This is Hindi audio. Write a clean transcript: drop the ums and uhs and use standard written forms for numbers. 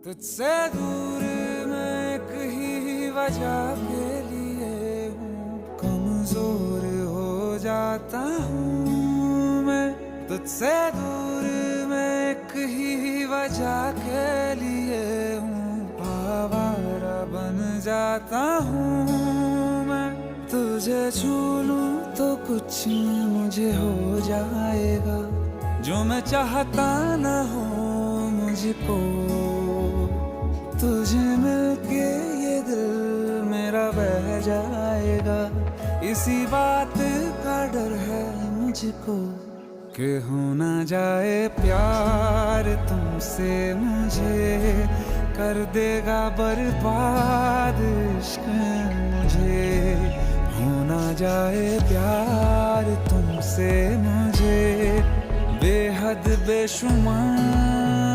तुझसे दूर मैं एक ही वजह के लिए हूँ, कमजोर हो जाता हूँ मैं। तुझसे दूर मैं एक ही वजह के लिए हूँ, आवारा बन जाता हूँ मैं। तुझे छू लूं तो कुछ मुझे हो जाएगा, जो मैं चाहता न हो मुझको। तुझे मिलके ये दिल मेरा बह जाएगा, इसी बात का डर है मुझको कि हो ना जाए प्यार तुमसे मुझे, कर देगा बर्बाद इश्क मुझे। हो ना जाए प्यार तुमसे मुझे, बेहद बेशुमार